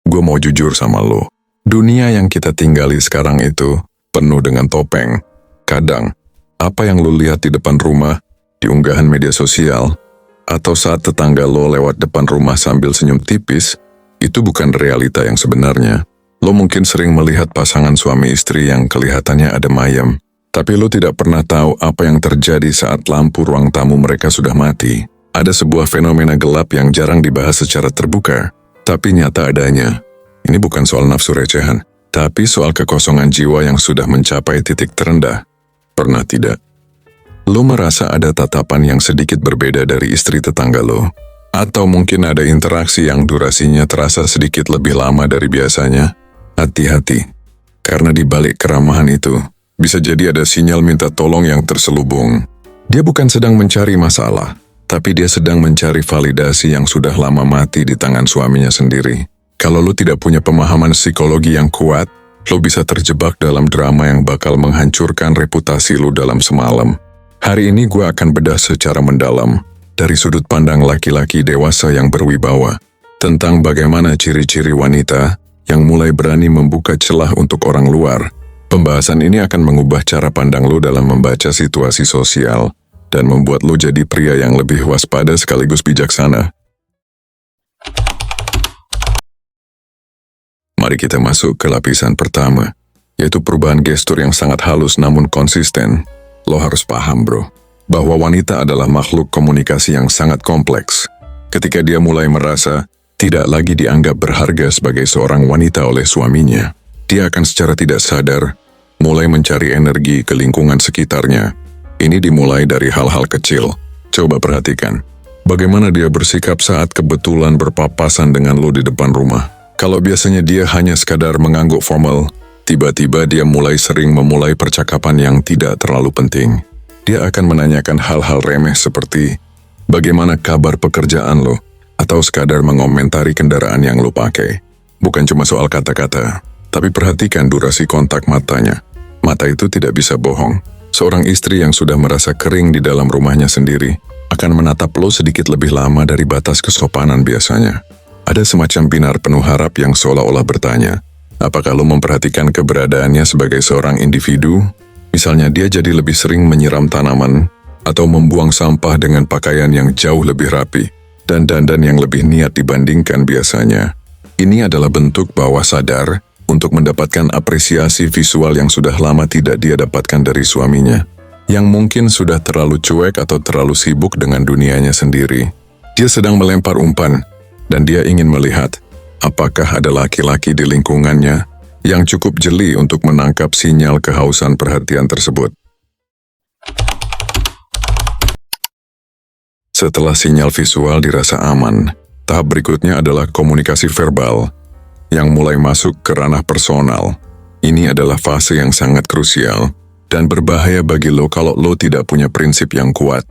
gue mau jujur sama lo. Dunia yang kita tinggali sekarang itu penuh dengan topeng. Kadang, apa yang lo lihat di depan rumah, di unggahan media sosial, atau saat tetangga lo lewat depan rumah sambil senyum tipis, itu bukan realita yang sebenarnya. Lo mungkin sering melihat pasangan suami istri yang kelihatannya adem ayem, tapi lo tidak pernah tahu apa yang terjadi saat lampu ruang tamu mereka sudah mati. Ada sebuah fenomena gelap yang jarang dibahas secara terbuka, tapi nyata adanya. Ini bukan soal nafsu recehan, tapi soal kekosongan jiwa yang sudah mencapai titik terendah. Pernah tidak? Lo merasa ada tatapan yang sedikit berbeda dari istri tetangga lo? Atau mungkin ada interaksi yang durasinya terasa sedikit lebih lama dari biasanya? Hati-hati, karena di balik keramahan itu, bisa jadi ada sinyal minta tolong yang terselubung. Dia bukan sedang mencari masalah, tapi dia sedang mencari validasi yang sudah lama mati di tangan suaminya sendiri. Kalau lo tidak punya pemahaman psikologi yang kuat, lo bisa terjebak dalam drama yang bakal menghancurkan reputasi lo dalam semalam. Hari ini gue akan bedah secara mendalam, dari sudut pandang laki-laki dewasa yang berwibawa, tentang bagaimana ciri-ciri wanita yang mulai berani membuka celah untuk orang luar. Pembahasan ini akan mengubah cara pandang lo dalam membaca situasi sosial dan membuat lo jadi pria yang lebih waspada sekaligus bijaksana. Mari kita masuk ke lapisan pertama, yaitu perubahan gestur yang sangat halus namun konsisten. Lo harus paham bro, bahwa wanita adalah makhluk komunikasi yang sangat kompleks. Ketika dia mulai merasa tidak lagi dianggap berharga sebagai seorang wanita oleh suaminya, dia akan secara tidak sadar mulai mencari energi ke lingkungan sekitarnya. Ini dimulai dari hal-hal kecil. Coba perhatikan, bagaimana dia bersikap saat kebetulan berpapasan dengan lo di depan rumah. Kalau biasanya dia hanya sekadar mengangguk formal, tiba-tiba dia mulai sering memulai percakapan yang tidak terlalu penting. Dia akan menanyakan hal-hal remeh seperti, bagaimana kabar pekerjaan lo? Atau sekadar mengomentari kendaraan yang lo pakai. Bukan cuma soal kata-kata, tapi perhatikan durasi kontak matanya. Mata itu tidak bisa bohong. Seorang istri yang sudah merasa kering di dalam rumahnya sendiri akan menatap lo sedikit lebih lama dari batas kesopanan biasanya. Ada semacam binar penuh harap yang seolah-olah bertanya, apakah lo memperhatikan keberadaannya sebagai seorang individu? Misalnya dia jadi lebih sering menyiram tanaman atau membuang sampah dengan pakaian yang jauh lebih rapi dan dandan yang lebih niat dibandingkan biasanya. Ini adalah bentuk bawah sadar untuk mendapatkan apresiasi visual yang sudah lama tidak dia dapatkan dari suaminya, yang mungkin sudah terlalu cuek atau terlalu sibuk dengan dunianya sendiri. Dia sedang melempar umpan, dan dia ingin melihat apakah ada laki-laki di lingkungannya yang cukup jeli untuk menangkap sinyal kehausan perhatian tersebut. Setelah sinyal visual dirasa aman, tahap berikutnya adalah komunikasi verbal, yang mulai masuk ke ranah personal. Ini adalah fase yang sangat krusial, dan berbahaya bagi lo kalau lo tidak punya prinsip yang kuat.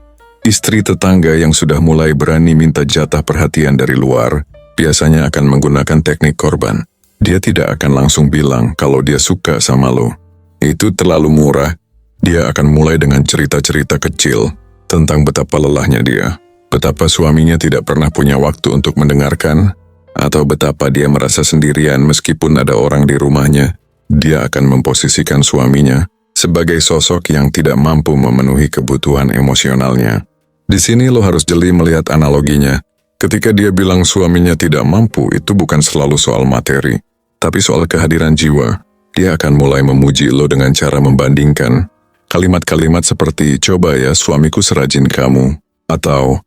Istri tetangga yang sudah mulai berani minta jatah perhatian dari luar, biasanya akan menggunakan teknik korban. Dia tidak akan langsung bilang kalau dia suka sama lo. Itu terlalu murah. Dia akan mulai dengan cerita-cerita kecil tentang betapa lelahnya dia, betapa suaminya tidak pernah punya waktu untuk mendengarkan, atau betapa dia merasa sendirian meskipun ada orang di rumahnya. Dia akan memposisikan suaminya sebagai sosok yang tidak mampu memenuhi kebutuhan emosionalnya. Di sini lo harus jeli melihat analoginya. Ketika dia bilang suaminya tidak mampu, itu bukan selalu soal materi, tapi soal kehadiran jiwa. Dia akan mulai memuji lo dengan cara membandingkan. Kalimat-kalimat seperti, coba ya suamiku serajin kamu, atau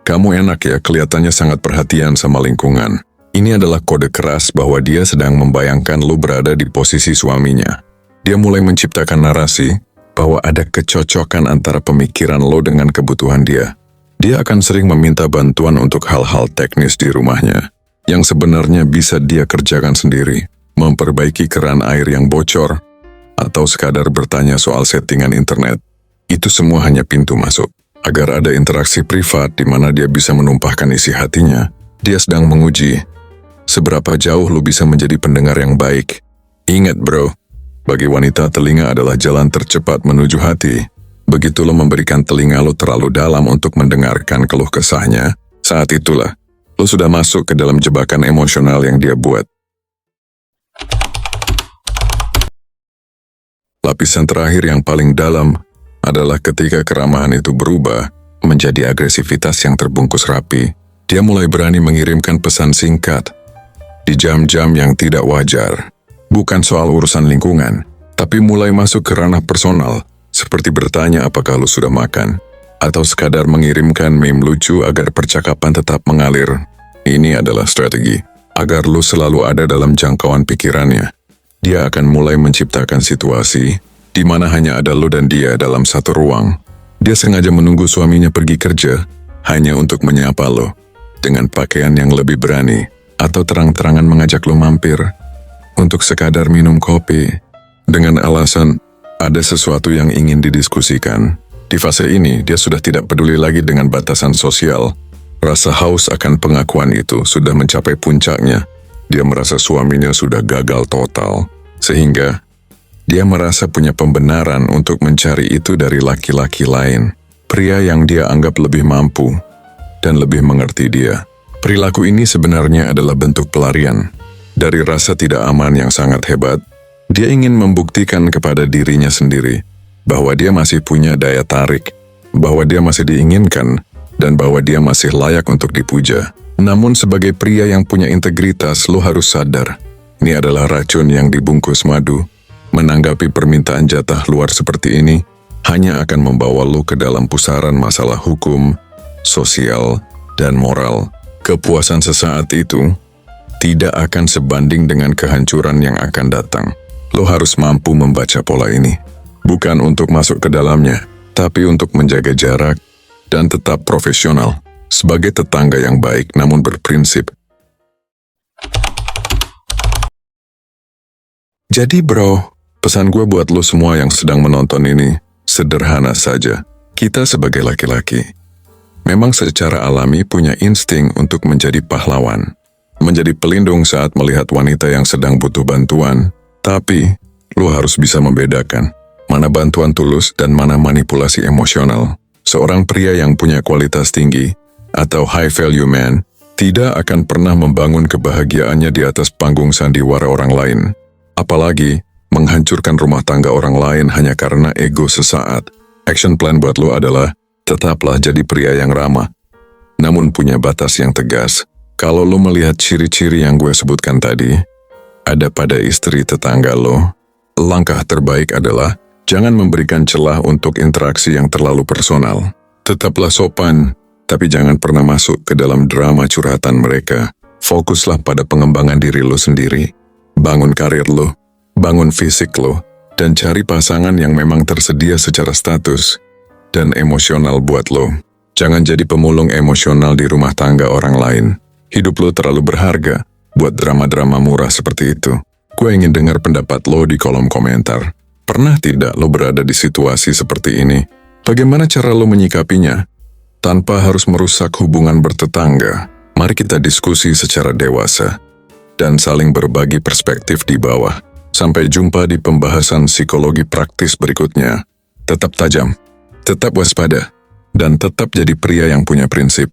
kamu enak ya kelihatannya sangat perhatian sama lingkungan. Ini adalah kode keras bahwa dia sedang membayangkan lo berada di posisi suaminya. Dia mulai menciptakan narasi bahwa ada kecocokan antara pemikiran lo dengan kebutuhan dia. Dia akan sering meminta bantuan untuk hal-hal teknis di rumahnya, yang sebenarnya bisa dia kerjakan sendiri, memperbaiki keran air yang bocor, atau sekadar bertanya soal settingan internet. Itu semua hanya pintu masuk, agar ada interaksi privat di mana dia bisa menumpahkan isi hatinya. Dia sedang menguji seberapa jauh lo bisa menjadi pendengar yang baik. Ingat bro, bagi wanita telinga adalah jalan tercepat menuju hati. Begitu lo memberikan telinga lo terlalu dalam untuk mendengarkan keluh kesahnya, saat itulah lo sudah masuk ke dalam jebakan emosional yang dia buat. Lapisan terakhir yang paling dalam adalah ketika keramahan itu berubah menjadi agresivitas yang terbungkus rapi. Dia mulai berani mengirimkan pesan singkat di jam-jam yang tidak wajar. Bukan soal urusan lingkungan, tapi mulai masuk ke ranah personal, seperti bertanya apakah lu sudah makan, atau sekadar mengirimkan meme lucu agar percakapan tetap mengalir. Ini adalah strategi, agar lu selalu ada dalam jangkauan pikirannya. Dia akan mulai menciptakan situasi di mana hanya ada lu dan dia dalam satu ruang. Dia sengaja menunggu suaminya pergi kerja hanya untuk menyapa lo dengan pakaian yang lebih berani, atau terang-terangan mengajak lo mampir untuk sekadar minum kopi dengan alasan ada sesuatu yang ingin didiskusikan. Di fase ini, dia sudah tidak peduli lagi dengan batasan sosial. Rasa haus akan pengakuan itu sudah mencapai puncaknya. Dia merasa suaminya sudah gagal total, sehingga dia merasa punya pembenaran untuk mencari itu dari laki-laki lain, pria yang dia anggap lebih mampu dan lebih mengerti dia. Perilaku ini sebenarnya adalah bentuk pelarian dari rasa tidak aman yang sangat hebat. Dia ingin membuktikan kepada dirinya sendiri bahwa dia masih punya daya tarik, bahwa dia masih diinginkan, dan bahwa dia masih layak untuk dipuja. Namun sebagai pria yang punya integritas, lo harus sadar, ini adalah racun yang dibungkus madu. Menanggapi permintaan jatah luar seperti ini hanya akan membawa lo ke dalam pusaran masalah hukum, sosial, dan moral. Kepuasan sesaat itu tidak akan sebanding dengan kehancuran yang akan datang. Lo harus mampu membaca pola ini, bukan untuk masuk ke dalamnya, tapi untuk menjaga jarak dan tetap profesional sebagai tetangga yang baik namun berprinsip. Jadi bro, pesan gue buat lo semua yang sedang menonton ini sederhana saja. Kita sebagai laki-laki memang secara alami punya insting untuk menjadi pahlawan, menjadi pelindung saat melihat wanita yang sedang butuh bantuan. Tapi, lo harus bisa membedakan mana bantuan tulus dan mana manipulasi emosional. Seorang pria yang punya kualitas tinggi atau high value man tidak akan pernah membangun kebahagiaannya di atas panggung sandiwara orang lain. Apalagi menghancurkan rumah tangga orang lain hanya karena ego sesaat. Action plan buat lo adalah tetaplah jadi pria yang ramah, namun punya batas yang tegas. Kalau lo melihat ciri-ciri yang gue sebutkan tadi ada pada istri tetangga lo, langkah terbaik adalah jangan memberikan celah untuk interaksi yang terlalu personal. Tetaplah sopan, tapi jangan pernah masuk ke dalam drama curhatan mereka. Fokuslah pada pengembangan diri lo sendiri. Bangun karir lo, bangun fisik lo, dan cari pasangan yang memang tersedia secara status dan emosional buat lo. Jangan jadi pemulung emosional di rumah tangga orang lain. Hidup lo terlalu berharga buat drama-drama murah seperti itu. Gue ingin dengar pendapat lo di kolom komentar. Pernah tidak lo berada di situasi seperti ini? Bagaimana cara lo menyikapinya? Tanpa harus merusak hubungan bertetangga, mari kita diskusi secara dewasa dan saling berbagi perspektif di bawah. Sampai jumpa di pembahasan psikologi praktis berikutnya. Tetap tajam, tetap waspada, dan tetap jadi pria yang punya prinsip.